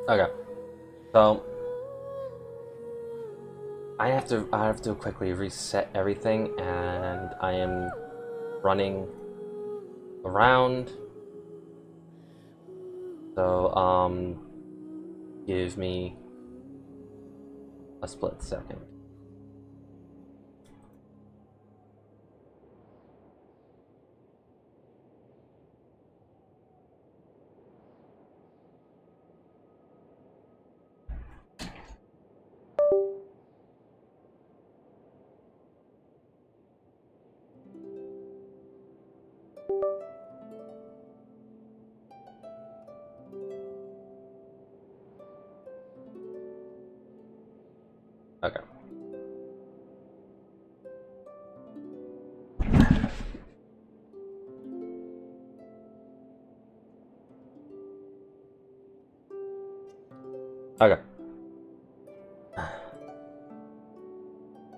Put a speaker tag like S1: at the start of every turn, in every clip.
S1: Okay, so I have to quickly reset everything, and I am running around. So give me a split second. Okay. Okay.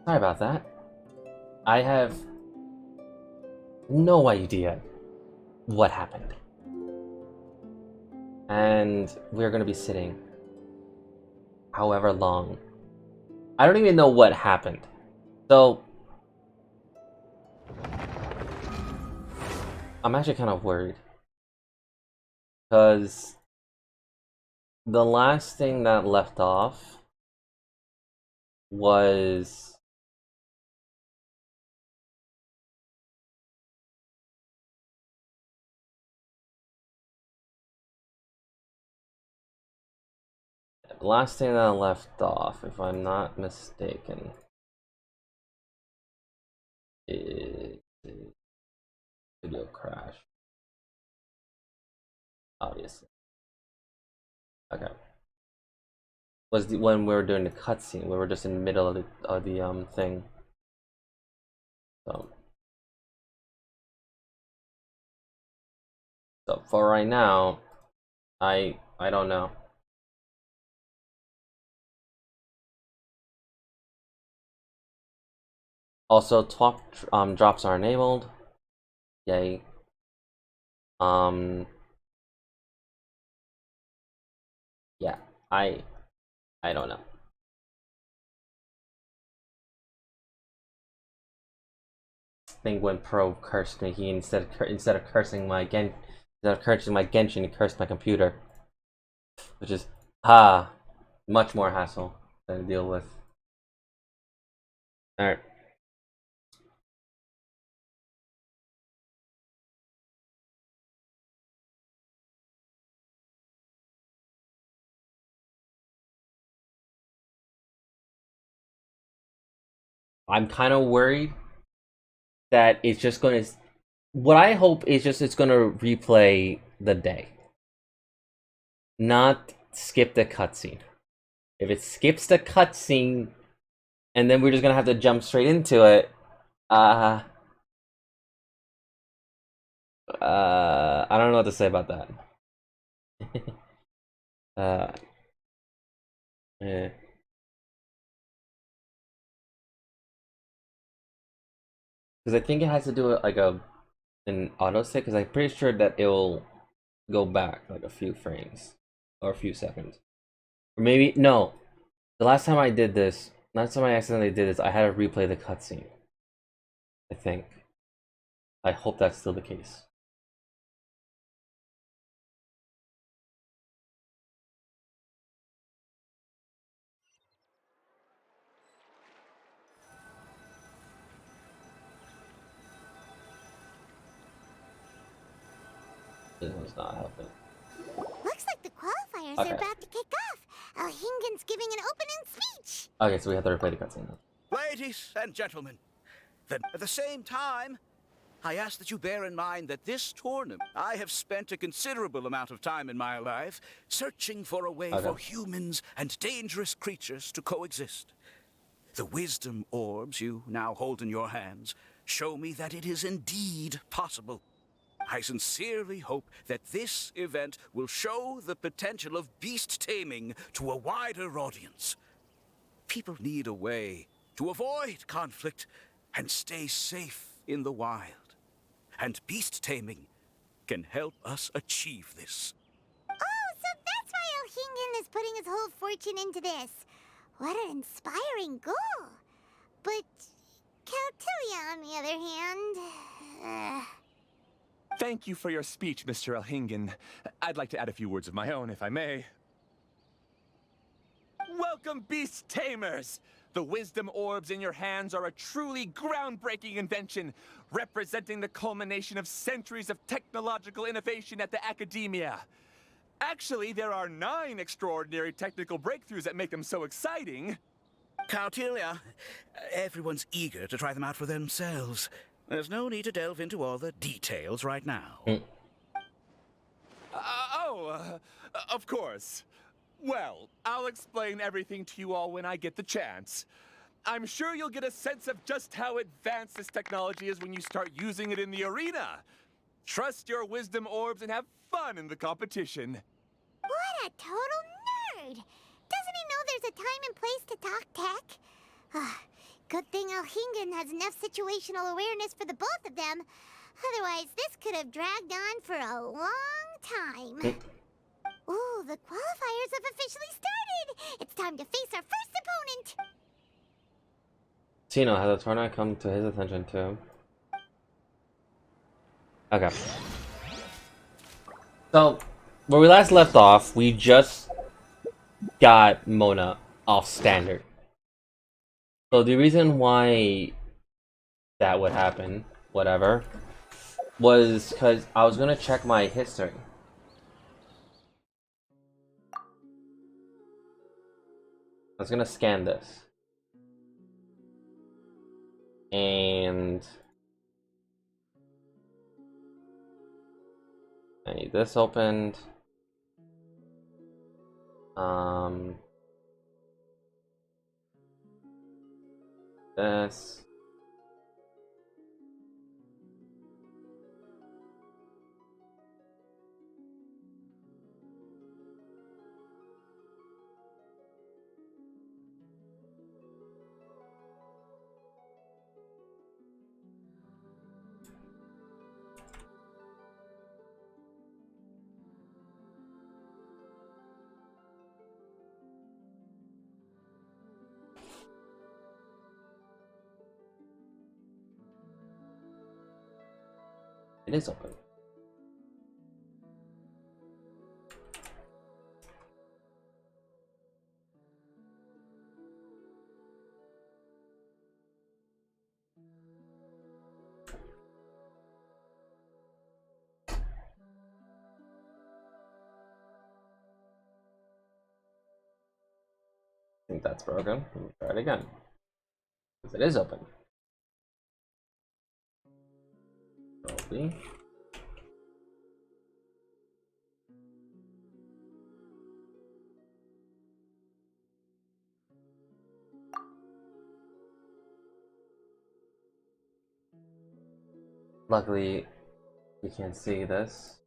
S1: Sorry about that. I have no idea what happened. And we're gonna be sitting however long. I don't even know what happened. So I'm actually kind of worried. Because the last thing that left off was the last thing that left off, if I'm not mistaken, is video crash. Obviously. Okay. Was when we were doing the cutscene. We were just in the middle of the thing. So for right now, I don't know. Also, top drops are enabled. Yay. Um yeah, I I don't know. I think when Pro cursed me, he instead of cursing my Genshin, he cursed my computer, which is much more hassle to deal with. All right. I'm kind of worried that it's just going to. What I hope is just it's going to replay the day, not skip the cutscene. If it skips the cutscene and then we're just gonna have to jump straight into it, uh, I don't know what to say about that. uh, eh. Because I think it has to do with like an auto save. Because I'm pretty sure that it'll go back like a few frames or a few seconds, or maybe no. The last time I accidentally did this, I had to replay the cutscene. I think. I hope that's still the case. This one's not helping.
S2: Looks like the qualifiers are
S1: Okay.
S2: about to kick off. Alhingen's giving an opening speech.
S1: Okay, so we have to replay the cutscene now.
S3: Ladies and gentlemen, at the same time, I ask that you bear in mind that this tournament, I have spent a considerable amount of time in my life searching for a way for humans and dangerous creatures to coexist. The wisdom orbs you now hold in your hands show me that it is indeed possible. I sincerely hope that this event will show the potential of beast taming to a wider audience. People need a way to avoid conflict and stay safe in the wild. And beast taming can help us achieve this.
S2: Oh, so that's why Alhingen is putting whole fortune into this. What an inspiring goal. But Caltilia, on the other hand...
S4: Thank you for your speech, Mr. Elhingen. I'd like to add a few words of my own, if I may. Welcome, beast tamers! The wisdom orbs in your hands are a truly groundbreaking invention, representing the culmination of centuries of technological innovation at the academia. Actually, there are 9 extraordinary technical breakthroughs that make them so exciting.
S3: Caltilia, everyone's eager to try them out for themselves. There's no need to delve into all the details right now.
S4: Of course. Well, I'll explain everything to you all when I get the chance. I'm sure you'll get a sense of just how advanced this technology is when you start using it in the arena. Trust your wisdom orbs and have fun in the competition.
S2: What a total nerd! Doesn't he know there's a time and place to talk tech? Good thing Elhingen has enough situational awareness for the both of them. Otherwise, this could have dragged on for a long time. Ooh, the qualifiers have officially started! It's time to face our first opponent!
S1: Tino, has a tournament come to his attention too? Okay. So, where we last left off, we just got Mona off standard. So the reason why that would happen, whatever, was because I was gonna check my history. I was gonna scan this. And I need this opened. This. It is open. I think that's broken. Let me try it again. Because it is open. Probably. Luckily, you can't see this.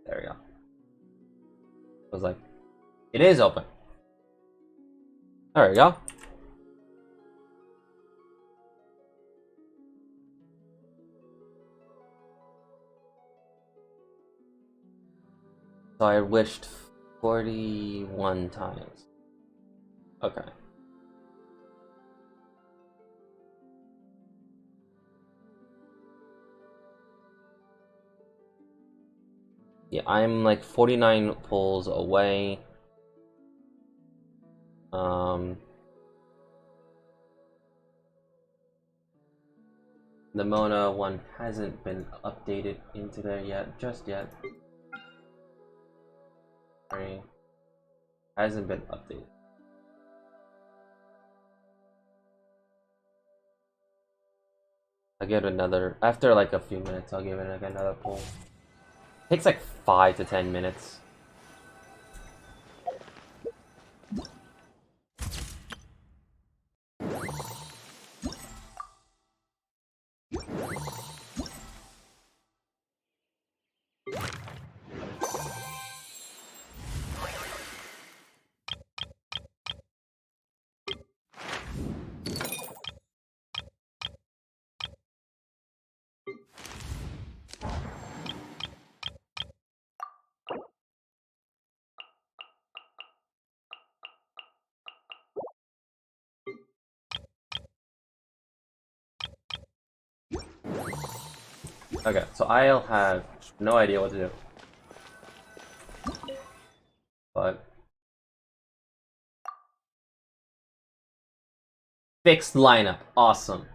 S1: There we go. I was like, it is open. There we go. So I wished 41 times. Okay. Yeah, I'm like 49 pulls away. The Mona one hasn't been updated into there yet, just yet. Sorry. Hasn't been updated. I'll give it another, after like a few minutes, I'll give it like another pull. Takes like 5 to 10 minutes. Okay, so I'll have no idea what to do. But fixed lineup, awesome.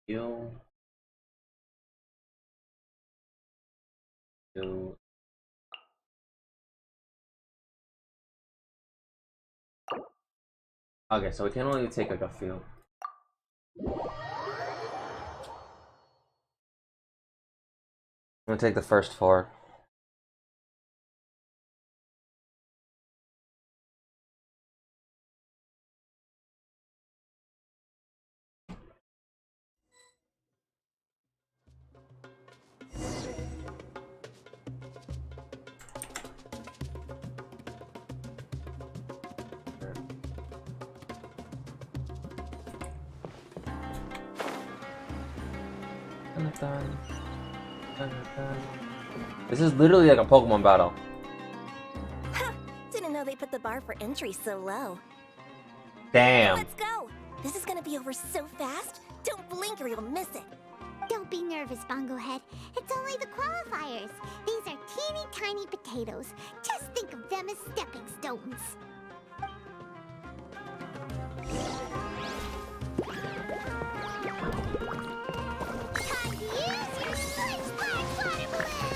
S1: You do. Okay, so we can only take like a few. I'm gonna take the first 4. This is literally like a Pokemon battle.
S5: Didn't know they put the bar for entry so low.
S1: Damn.
S5: Let's go! This is gonna be over so fast. Don't blink or you'll miss it.
S2: Don't be nervous, Bongo Head. It's only the qualifiers. These are teeny tiny potatoes. Just think of them as stepping stones. Time to use your switch-spark water balloon!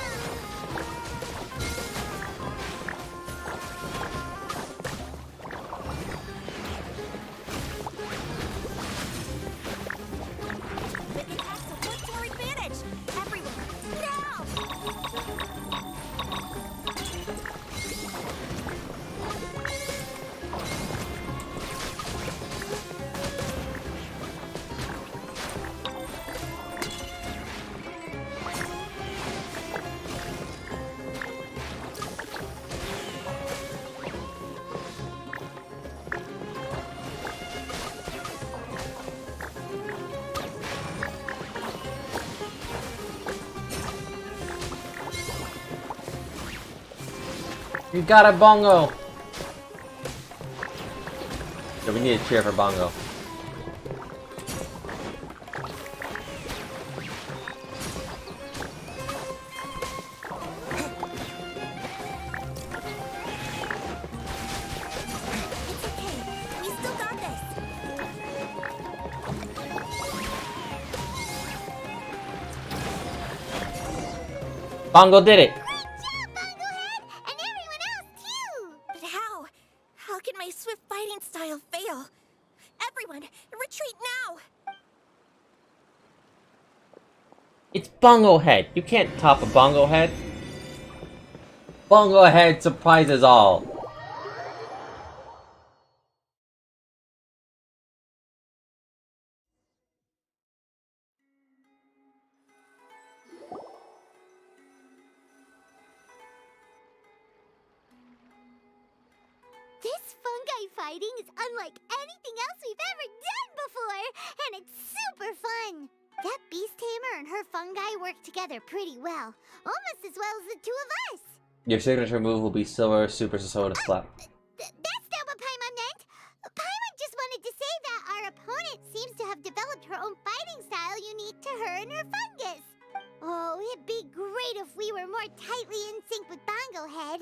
S5: With an extra foot floor advantage! Everyone, now!
S1: You got it, Bongo! So we need to cheer for Bongo.
S5: It's okay. We still got this.
S1: Bongo did it!
S2: Good job, Bongo Head! And everyone else, too!
S5: But how? How can my swift fighting style fail? Everyone, retreat now!
S1: It's Bongo Head. You can't top a Bongo Head. Bongo Head surprises all.
S2: This fungi fighting is unlike anything else we've ever done before, and it's super fun. That beast tamer and her fungi work together pretty well, almost as well as the two of us.
S1: Your signature move will be Silver Super Soda Slap.
S2: That's not what Paimon meant. Paimon just wanted to say that our opponent seems to have developed her own fighting style unique to her and her fungus. Oh, it'd be great if we were more tightly in sync with Bongo Head.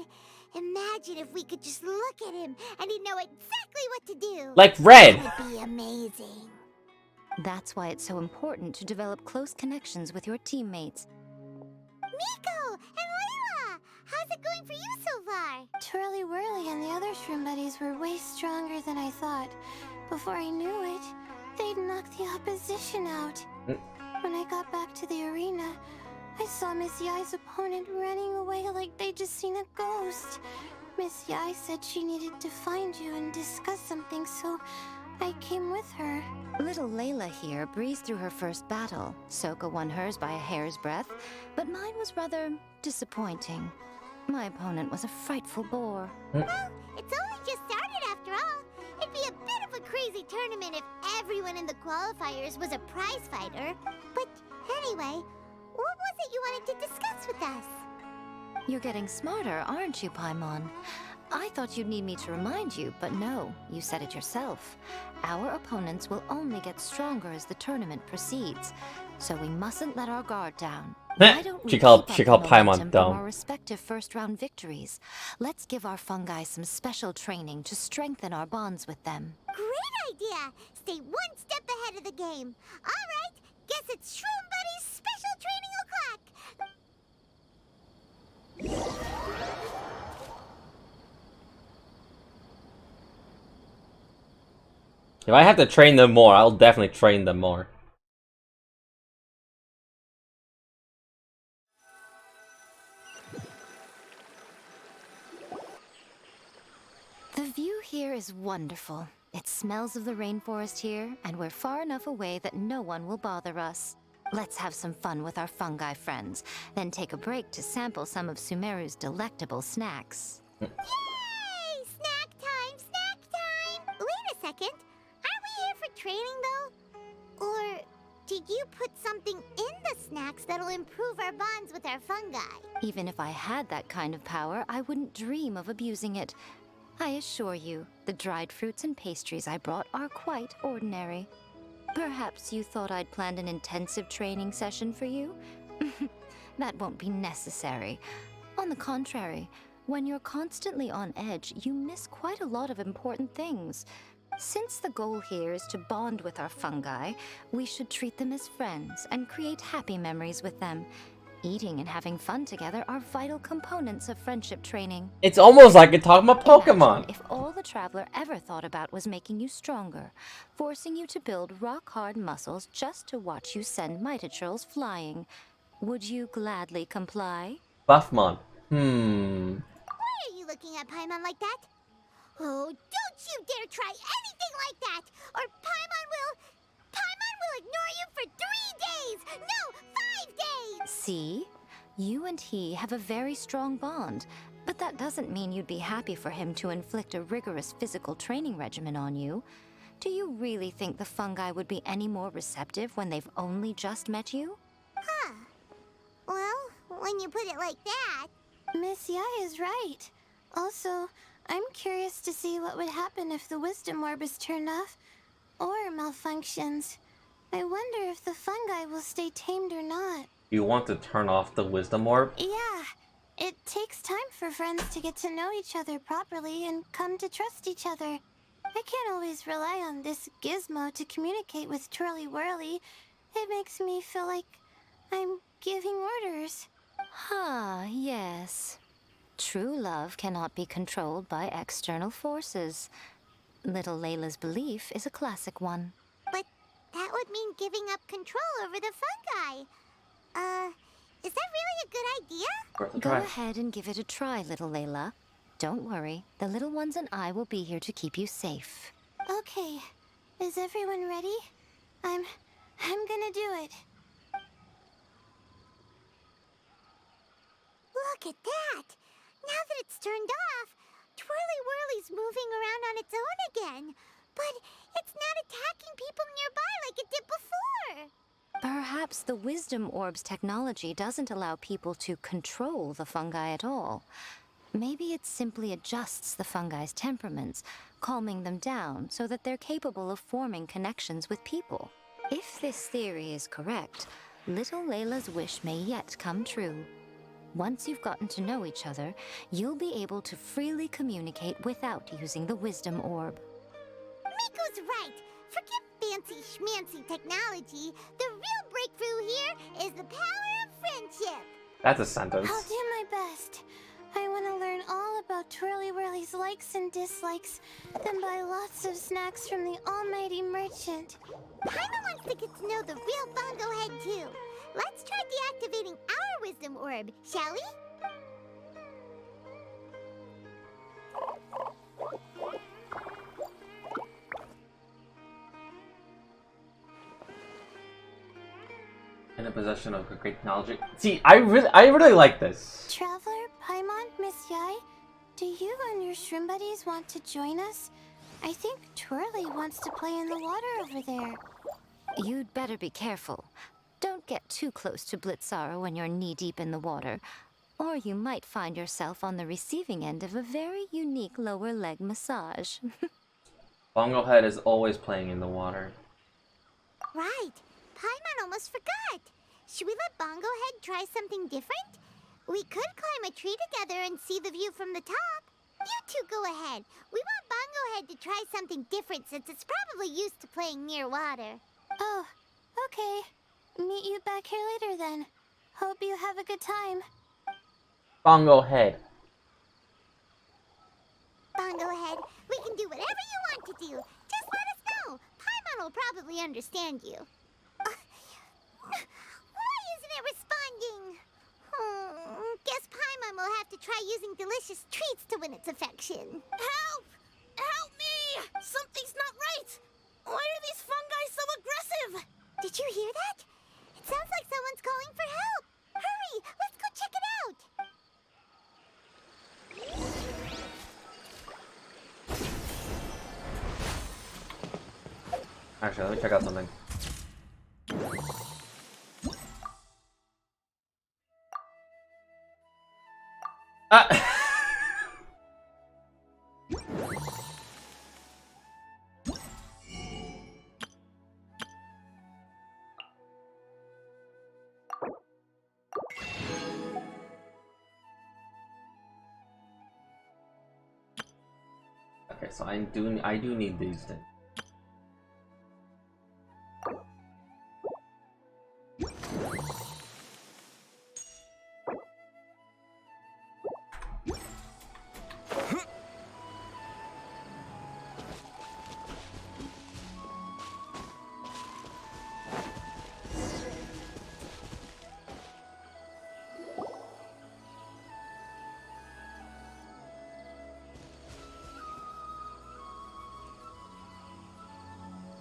S2: Imagine if we could just look at him and he'd know exactly what to do.
S1: Like Red!
S2: That would be amazing.
S6: That's why it's so important to develop close connections with your teammates.
S2: Miko and Layla, how's it going for you so far?
S7: Twirly Whirly and the other shroom buddies were way stronger than I thought. Before I knew it, they'd knocked the opposition out. When I got back to the arena, I saw Miss Yai's opponent running away like they'd just seen a ghost. Miss Yai said she needed to find you and discuss something, so I came with her.
S6: Little Layla here breezed through her first battle. Sokka won hers by a hair's breadth, but mine was rather disappointing. My opponent was a frightful bore.
S2: Well, it's only just started after all. It'd be a bit of a crazy tournament if everyone in the qualifiers was a prize fighter. But anyway, what was it you wanted to discuss with us?
S6: You're getting smarter, aren't you, Paimon? I thought you'd need me to remind you, but no, you said it yourself. Our opponents will only get stronger as the tournament proceeds, so we mustn't let our guard down. Why don't we
S1: She
S6: keep up
S1: called
S6: the
S1: Paimon
S6: momentum from
S1: dumb.
S6: our respective first-round victories? Let's give our fungi some special training to strengthen our bonds with them.
S2: Great idea! Stay one step ahead of the game. All right, guess it's Shroom Buddy's special training o'clock.
S1: If I have to train them more, I'll definitely train them more.
S6: The view here is wonderful. It smells of the rainforest here, and we're far enough away that no one will bother us. Let's have some fun with our fungi friends, then take a break to sample some of Sumeru's delectable snacks.
S2: Yay! Snack time, snack time! Wait a second. Aren't we here for training, though? Or did you put something in the snacks that'll improve our bonds with our fungi?
S6: Even if I had that kind of power, I wouldn't dream of abusing it. I assure you, the dried fruits and pastries I brought are quite ordinary. Perhaps you thought I'd planned an intensive training session for you? That won't be necessary. On the contrary, when you're constantly on edge, you miss quite a lot of important things. Since the goal here is to bond with our fungi, we should treat them as friends and create happy memories with them. Eating and having fun together are vital components of friendship training.
S1: It's almost like you're talking about
S6: Imagine
S1: Pokemon.
S6: if all the Traveler ever thought about was making you stronger, forcing you to build rock-hard muscles just to watch you send Mitatrolls flying. Would you gladly comply?
S1: Buffmon.
S2: Why are you looking at Paimon like that? Oh, don't you dare try anything like that! Or Paimon will ignore you for 3 days! No, 5 days!
S6: See? You and he have a very strong bond, but that doesn't mean you'd be happy for him to inflict a rigorous physical training regimen on you. Do you really think the fungi would be any more receptive when they've only just met you?
S2: Huh. Well, when you put it like that...
S7: Miss Yai is right. Also, I'm curious to see what would happen if the wisdom orb is turned off or malfunctions. I wonder if the fungi will stay tamed or not.
S1: You want to turn off the wisdom orb?
S7: Yeah, it takes time for friends to get to know each other properly and come to trust each other. I can't always rely on this gizmo to communicate with Twirly Whirly. It makes me feel like I'm giving orders.
S6: Ah, yes. True love cannot be controlled by external forces. Little Layla's belief is a classic one.
S2: But that would mean giving up control over the fungi. Is that really a good idea?
S6: Go ahead and give it a try, little Layla. Don't worry, the little ones and I will be here to keep you safe.
S7: Okay, is everyone ready? I'm gonna do it.
S2: Look at that! Now that it's turned off, Twirly Whirly's moving around on its own again. But it's not attacking people nearby like it did before.
S6: Perhaps the Wisdom Orb's technology doesn't allow people to control the fungi at all. Maybe it simply adjusts the fungi's temperaments, calming them down so that they're capable of forming connections with people. If this theory is correct, little Layla's wish may yet come true. Once you've gotten to know each other, you'll be able to freely communicate without using the Wisdom Orb.
S2: Miko's right. Forget fancy schmancy technology. The real breakthrough here is the power of friendship.
S1: That's a sentence.
S7: I'll do my best. I want to learn all about Twirly Whirly's likes and dislikes, then buy lots of snacks from the almighty merchant.
S2: Paimon wants to get to know the real Bongo Head too. Let's try deactivating our Wisdom Orb, shall we?
S1: In the possession of a great knowledge. See, I really like this.
S7: Traveler, Paimon, Miss Yai, do you and your shrimp buddies want to join us? I think Twirly wants to play in the water over there.
S6: You'd better be careful. Don't get too close to Blitzara when you're knee-deep in the water. Or you might find yourself on the receiving end of a very unique lower leg massage.
S1: Bongo Head is always playing in the water.
S2: Right. Paimon almost forgot. Should we let Bongo Head try something different? We could climb a tree together and see the view from the top. You two go ahead. We want Bongo Head to try something different since it's probably used to playing near water.
S7: Oh, okay. Meet you back here later then. Hope you have a good time.
S1: Bongo Head.
S2: Bongo Head, we can do whatever you want to do. Just let us know. Paimon will probably understand you. Why isn't it responding? Guess Paimon will have to try using delicious treats to win its affection.
S5: Help! Help me! Something's not right! Why are these fungi so aggressive?
S2: Did you hear that? It sounds like someone's calling for help. Hurry, let's go check it out.
S1: Actually, let me check out something. Ah! Okay, so I do need these things.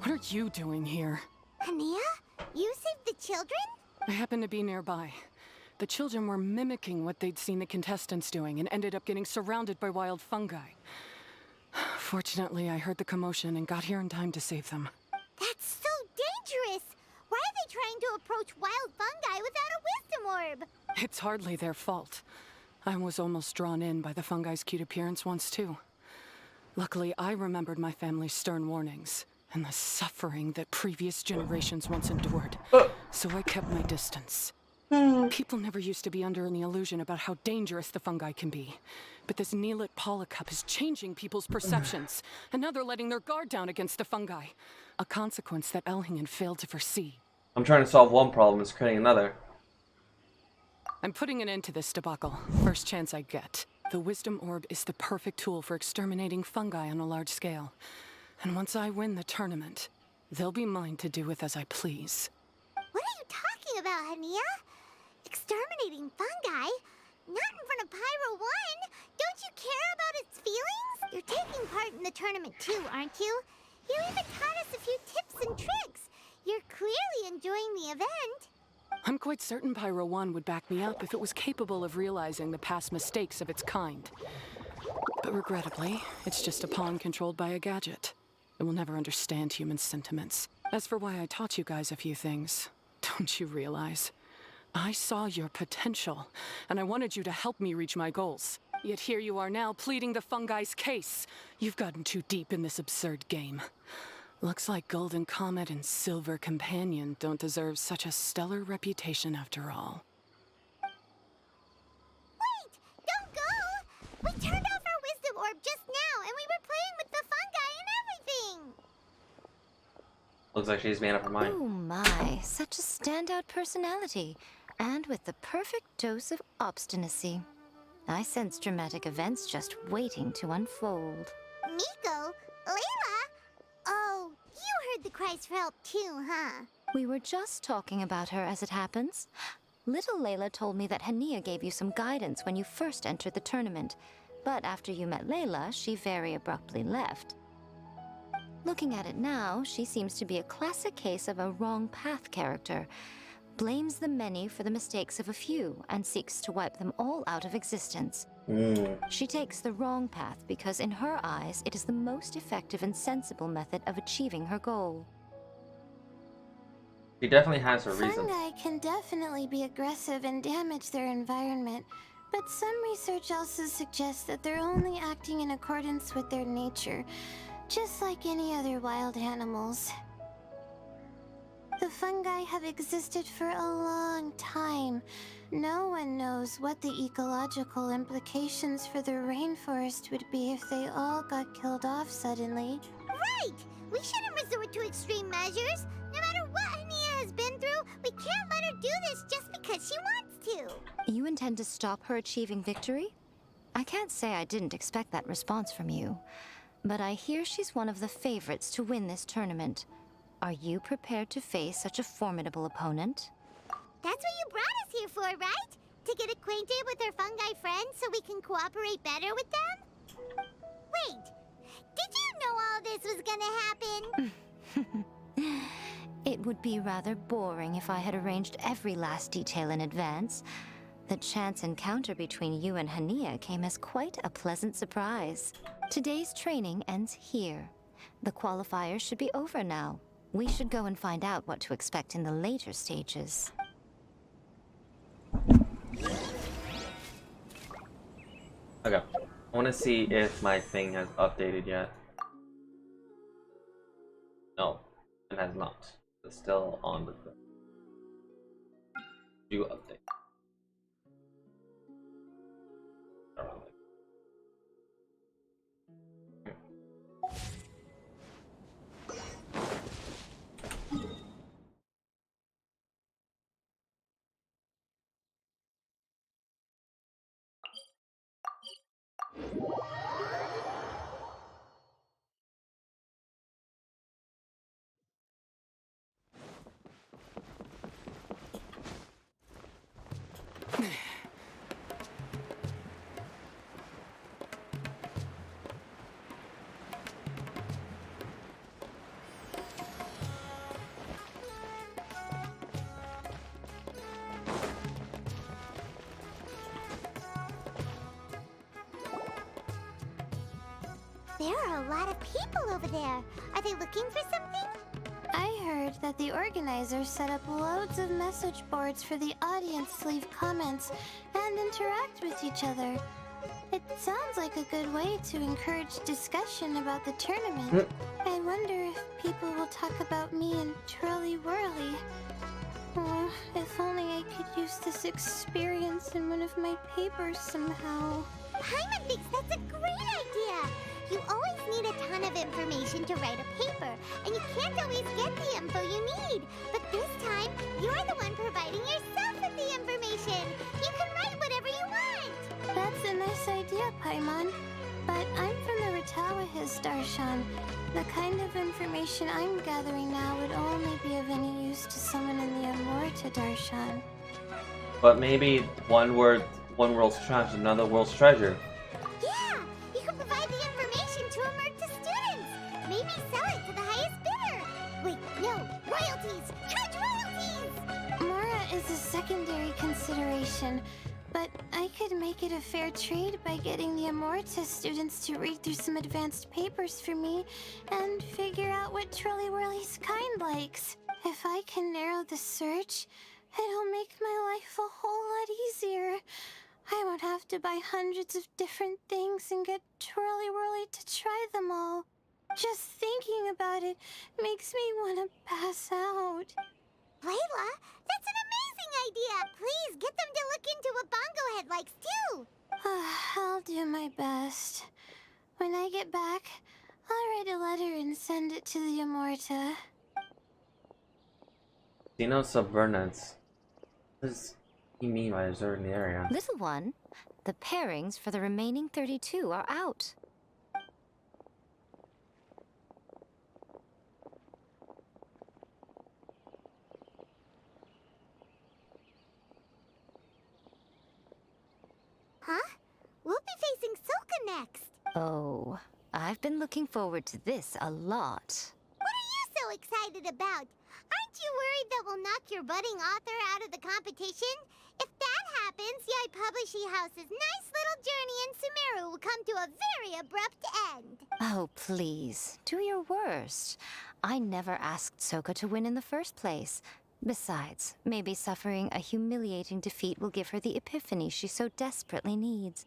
S8: What are you doing here?
S2: Hania, you saved the children?
S8: I happened to be nearby. The children were mimicking what they'd seen the contestants doing and ended up getting surrounded by wild fungi. Fortunately, I heard the commotion and got here in time to save them.
S2: That's so dangerous. Why are they trying to approach wild fungi without a wisdom orb?
S8: It's hardly their fault. I was almost drawn in by the fungi's cute appearance once, too. Luckily, I remembered my family's stern warnings and the suffering that previous generations once endured, so I kept my distance. People never used to be under any illusion about how dangerous the fungi can be. But this Neelit polycup is changing people's perceptions, and now they're letting their guard down against the fungi. A consequence that Elhingen failed to foresee.
S1: I'm trying to solve one problem, it's creating another.
S8: I'm putting an end to this debacle, first chance I get. The Wisdom Orb is the perfect tool for exterminating fungi on a large scale. And once I win the tournament, they'll be mine to do with as I please.
S2: What are you talking about, Hania? Exterminating fungi? Not in front of Pyro 1! Don't you care about its feelings? You're taking part in the tournament too, aren't you? You even taught us a few tips and tricks. You're clearly enjoying the event.
S8: I'm quite certain Pyro 1 would back me up if it was capable of realizing the past mistakes of its kind. But regrettably, it's just a pawn controlled by a gadget. It will never understand human sentiments. As for why I taught you guys a few things, don't you realize? I saw your potential, and I wanted you to help me reach my goals. Yet here you are now pleading the fungi's case. You've gotten too deep in this absurd game. Looks like Golden Comet and Silver Companion don't deserve such a stellar reputation after all.
S2: Wait! Don't go! We turned off our wisdom orb just now, and we were playing with the fungi and everything!
S1: Looks like she's made up her mind.
S6: Oh my, such a standout personality. And with the perfect dose of obstinacy. I sense dramatic events just waiting to unfold.
S2: Miko? Layla? Oh, you heard the cries for help too, huh?
S6: We were just talking about her as it happens. Little Layla told me that Hania gave you some guidance when you first entered the tournament. But after you met Layla, she very abruptly left. Looking at it now, she seems to be a classic case of a wrong path character. Blames the many for the mistakes of a few and seeks to wipe them all out of existence. She takes the wrong path because in her eyes it is the most effective and sensible method of achieving her goal.
S1: She definitely has her reasons.
S7: Fungi can definitely be aggressive and damage their environment, But some research also suggests that they're only acting in accordance with their nature, just like any other wild animals. The fungi have existed for a long time. No one knows what the ecological implications for the rainforest would be if they all got killed off suddenly.
S2: Right! We shouldn't resort to extreme measures. No matter what Ania has been through, we can't let her do this just because she wants to.
S6: You intend to stop her achieving victory? I can't say I didn't expect that response from you, but I hear she's one of the favorites to win this tournament. Are you prepared to face such a formidable opponent?
S2: That's what you brought us here for, right? To get acquainted with our fungi friends so we can cooperate better with them? Wait, did you know all this was gonna happen?
S6: It would be rather boring if I had arranged every last detail in advance. The chance encounter between you and Hania came as quite a pleasant surprise. Today's training ends here. The qualifiers should be over now. We should go and find out what to expect in the later stages.
S1: Okay. I want to see if my thing has updated yet. No, it has not. It's still on the thing. Do update.
S2: There are a lot of people over there. Are they looking for something?
S7: I heard that the organizers set up loads of message boards for the audience to leave comments and interact with each other. It sounds like a good way to encourage discussion about the tournament. I wonder if people will talk about me and Twirly Whirly. Oh, if only I could use this experience in one of my papers somehow.
S2: Paimon thinks that's a great idea. You always need a ton of information to write a paper, and you can't always get the info you need. But this time, you're the one providing yourself with the information. You can write whatever you want.
S7: That's a nice idea, Paimon. But I'm from the Ratawahiz, Darshan. The kind of information I'm gathering now would only be of any use to someone in the Amorta, Darshan.
S1: But maybe one world's trash, another world's treasure.
S2: Yeah, you can provide the information to Amurta students. Maybe sell it to the highest bidder. Wait, no, royalties! Charge royalties!
S7: Mora is a secondary consideration, but I could make it a fair trade by getting the Amorta students to read through some advanced papers for me and figure out what Twirly Whirly's kind likes. If I can narrow the search, it'll make my life a whole lot easier. I won't have to buy hundreds of different things and get Twirly Whirly to try them all. Just thinking about it makes me want to pass out.
S2: Layla, that's an amazing idea! Please get them to look into what Bongo Head likes too!
S7: I'll do my best. When I get back, I'll write a letter and send it to the Amorta.
S1: Xeno Subvernants. What does he mean by deserting the area?
S6: Little one, the pairings for the remaining 32 are out.
S2: Huh? We'll be facing Soka next!
S6: Oh, I've been looking forward to this a lot.
S2: What are you so excited about? Aren't you worried that we'll knock your budding author out of the competition? If that happens, Yai Publishing House's nice little journey in Sumeru will come to a very abrupt end.
S6: Oh, please, do your worst. I never asked Soka to win in the first place. Besides, maybe suffering a humiliating defeat will give her the epiphany she so desperately needs.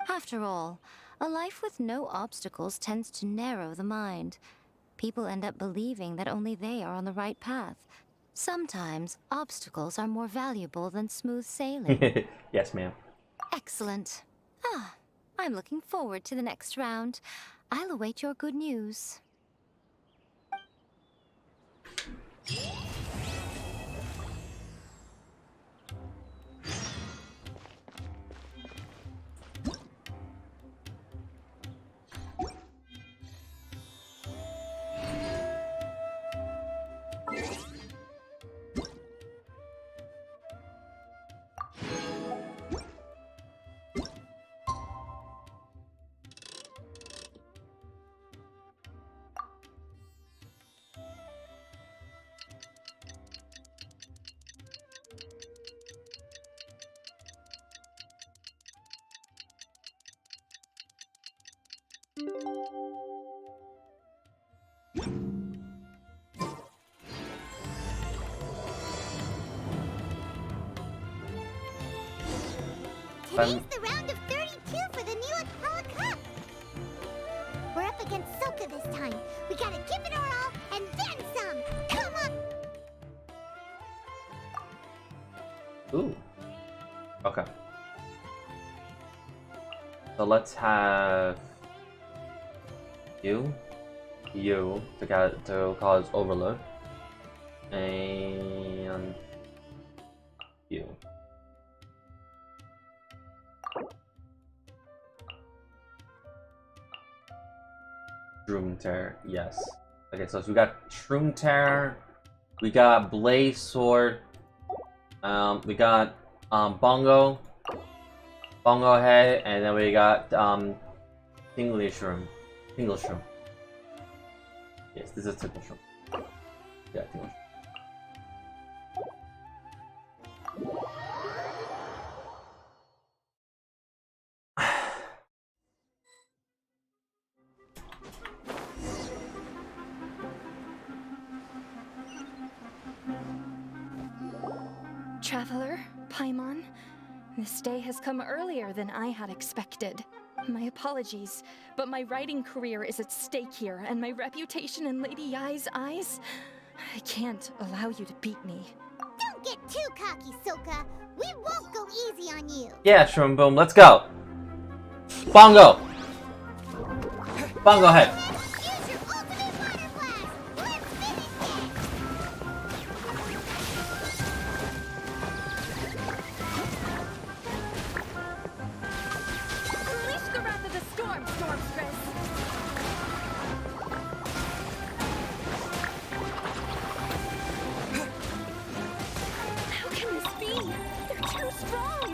S6: After all, a life with no obstacles tends to narrow the mind. People end up believing that only they are on the right path. Sometimes, obstacles are more valuable than smooth sailing.
S1: Yes, ma'am.
S6: Excellent. Ah, I'm looking forward to the next round. I'll await your good news.
S2: Today's the round of 32 for the new Aqua Cup. We're up against Soka this time. We gotta give it our all and then some. Come on!
S1: Ooh. Okay. So let's have you to cause overload, and you. Shroom Tear, yes. Okay, so we got Shroom Tear, we got Blaze Sword, we got Bongo Head, and then we got Tingly Shroom. Tingle Shroom. Yes, this is Tingle Shroom. Yeah, Tingle Shroom.
S9: Traveler, Paimon, this day has come earlier than I had expected. My apologies, but my writing career is at stake here, and my reputation in Lady Yai's eyes. I can't allow you to beat me.
S2: Don't get too cocky, Soka. We won't go easy on you.
S1: Yeah, Shroom Boom, let's go! Bongo! Bongo Head!
S2: Use your ultimate water blast. Let's finish it.
S9: Unleash the wrath of the storm, Stormstress! How can this be? They're too strong!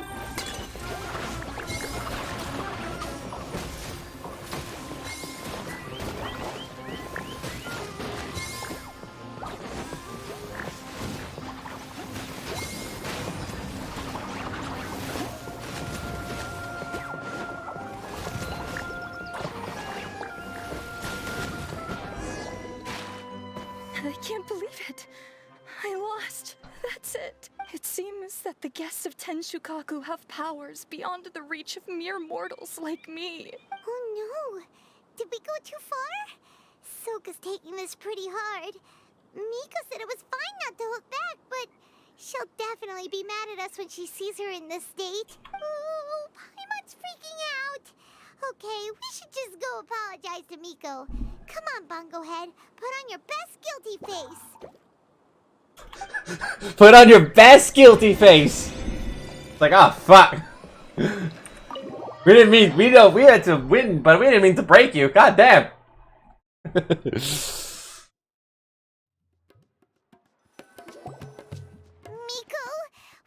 S9: I can't believe it. I lost. That's it. It seems that the guests of Tenshukaku have powers beyond the reach of mere mortals like me.
S2: Oh no. Did we go too far? Soka's taking this pretty hard. Miko said it was fine not to look back, but she'll definitely be mad at us when she sees her in this state. Ooh, Paimon's freaking out. Okay, we should just go apologize to Miko. Come on, Bongo Head. Put on your best guilty face.
S1: Put on your best guilty face! It's like, oh fuck. We didn't mean, we know we had to win, but we didn't mean to break you. God damn.
S2: Miko,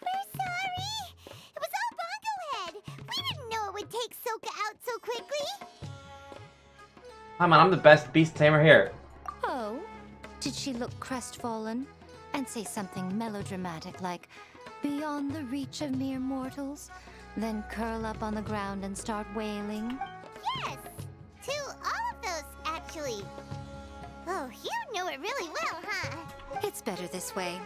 S2: we're sorry. It was all Bongo Head. We didn't know it would take Soka out so quickly.
S1: Come on, I'm the best beast tamer here.
S6: Oh? Did she look crestfallen? And say something melodramatic like, beyond the reach of mere mortals? Then curl up on the ground and start wailing?
S2: Yes, to all of those, actually. Oh, you know it really well, huh?
S6: It's better this way.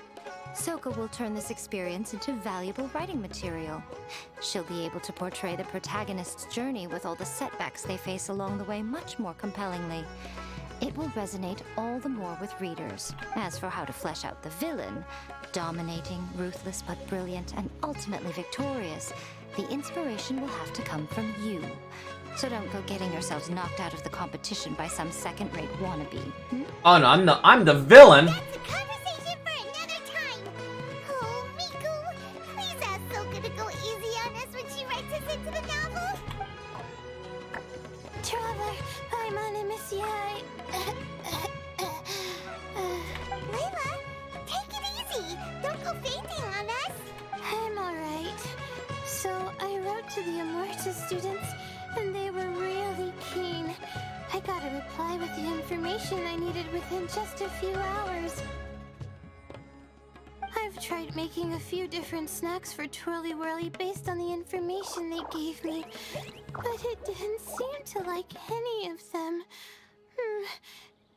S6: Soko will turn this experience into valuable writing material. She'll be able to portray the protagonist's journey with all the setbacks they face along the way much more compellingly. It will resonate all the more with readers. As for how to flesh out the villain, dominating, ruthless but brilliant, and ultimately victorious, the inspiration will have to come from you. So don't go getting yourselves knocked out of the competition by some second-rate wannabe.
S1: Oh no, I'm the villain.
S2: That's a conversation for another time. Oh, Miku, please ask Soka to go easy on us when she writes us into the novel.
S7: Traveler, I'm on a miss
S2: Layla, take it easy. Don't go fainting on us.
S7: I'm alright. So I wrote to the Immorta students, and they were really keen. I got a reply with the information I needed within just a few hours. I've tried making a few different snacks for Twirly Whirly based on the information they gave me, but it didn't seem to like any of them.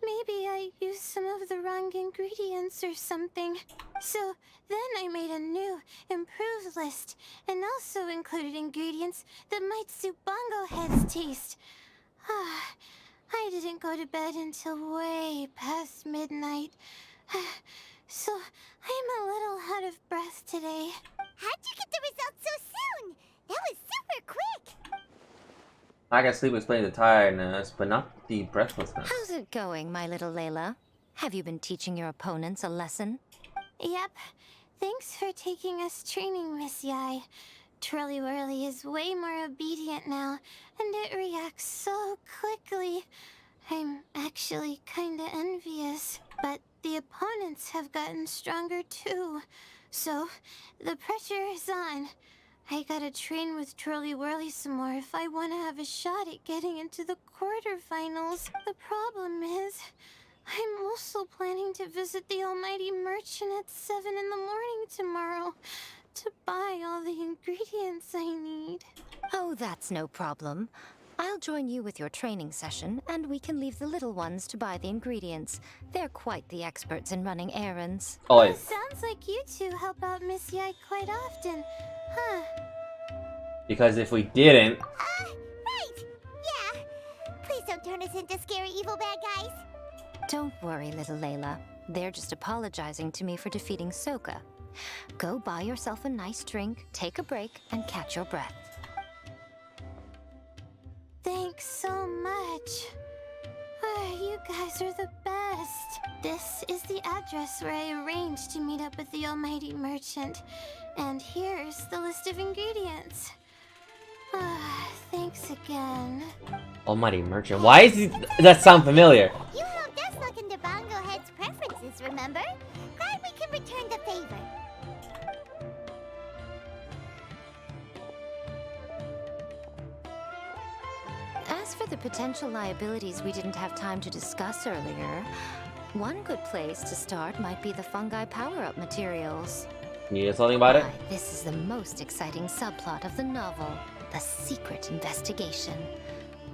S7: Maybe I used some of the wrong ingredients or something. So then I made a new, improved list, and also included ingredients that might suit Bongo Head's taste. I didn't go to bed until way past midnight. So I'm a little out of breath today.
S2: How'd you get the results so soon? That was super quick.
S1: I can sleep explains the tiredness, but not the breathlessness.
S6: How's it going, my little Layla? Have you been teaching your opponents a lesson?
S7: Yep. Thanks for taking us training, Miss Yai. Twirly Whirly is way more obedient now, and it reacts so quickly. I'm actually kinda envious, but the opponents have gotten stronger too. So, the pressure is on. I gotta train with Twirly Whirly some more if I want to have a shot at getting into the quarterfinals. The problem is, I'm also planning to visit the Almighty Merchant at 7 in the morning tomorrow to buy all the ingredients I need.
S6: Oh, that's no problem. I'll join you with your training session, and we can leave the little ones to buy the ingredients. They're quite the experts in running errands.
S1: Oh, wait.
S7: Sounds like you two help out Miss Yai quite often, huh?
S1: Because if we didn't...
S2: Right. Yeah. Please don't turn us into scary evil bad guys.
S6: Don't worry, little Layla. They're just apologizing to me for defeating Soka. Go buy yourself a nice drink, take a break, and catch your breath.
S7: Thanks so much. You guys are the best. This is the address where I arranged to meet up with the Almighty Merchant. And here's the list of ingredients. Thanks again.
S1: Almighty Merchant. Why does that sound familiar?
S2: You helped us look into Bongo Head's preferences, remember? Glad we can return the favor.
S6: As for the potential liabilities we didn't have time to discuss earlier, one good place to start might be the fungi power-up materials.
S1: Can you hear something about it?
S6: Why, this is the most exciting subplot of the novel, the secret investigation.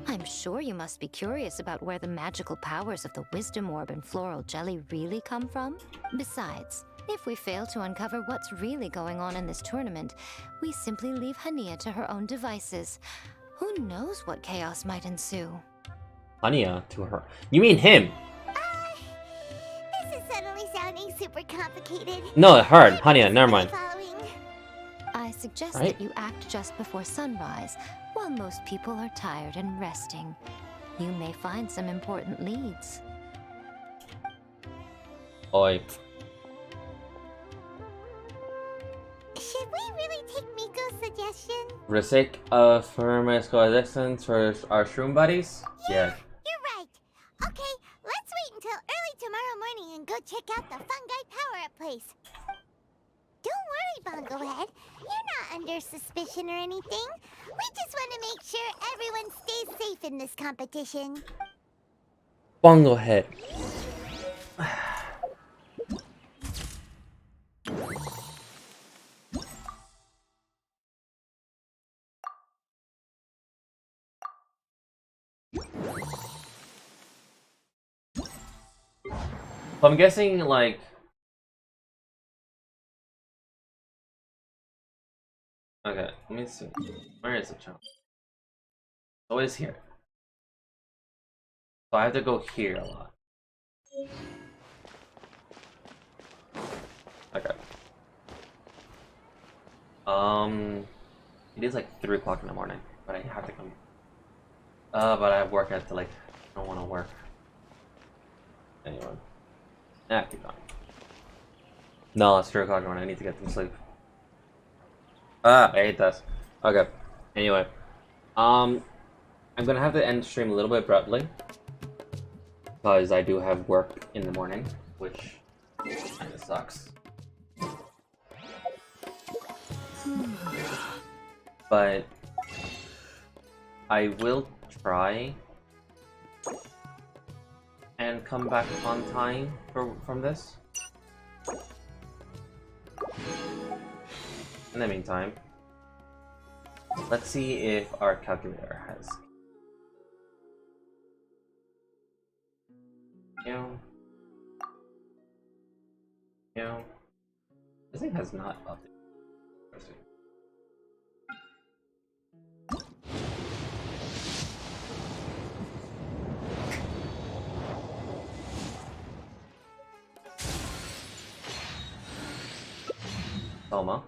S6: I'm sure you must be curious about where the magical powers of the wisdom orb and floral jelly really come from. Besides, if we fail to uncover what's really going on in this tournament, we simply leave Hania to her own devices. Who knows what chaos might ensue?
S1: Hania to her. You mean him?
S2: This is suddenly sounding super complicated.
S1: No, her. Hania, never mind.
S2: Following.
S6: I suggest
S1: Right.
S6: that you act just before sunrise, while most people are tired and resting. You may find some important leads.
S1: Oi.
S2: Should we really take Miko's suggestion?
S1: For the sake of Hermes coexistence for our shroom buddies? Yeah.
S2: You're right. Okay, let's wait until early tomorrow morning and go check out the fungi power-up place. Don't worry, Bongo Head. You're not under suspicion or anything. We just want to make sure everyone stays safe in this competition.
S1: Bongo Head. I'm guessing, like, Okay, let me see. Where is the channel? Oh, it's here. So I have to go here a lot. Okay. It is like 3 o'clock in the morning, but I have to come. But I have work at like, I don't want to work. Anyway. Nah, keep going. No, it's 3 o'clock in the morning. I need to get some sleep. I hate this. Okay. Anyway. I'm gonna have to end the stream a little bit abruptly. Because I do have work in the morning, which kinda sucks. But I will try and come back on time from this. In the meantime, let's see if our calculator has. This thing has not updated. Toma.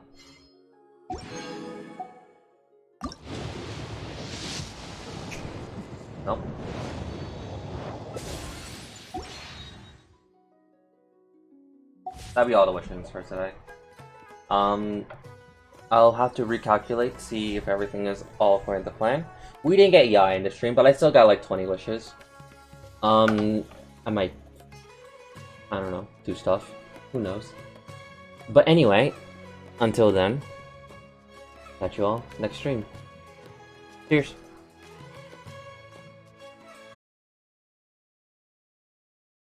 S1: Nope. That'll be all the wishings for today. I'll have to recalculate, see if everything is all according to plan. We didn't get Yai in the stream, but I still got like 20 wishes. I might, I don't know, do stuff. Who knows? But anyway, until then, catch you all next stream. Cheers.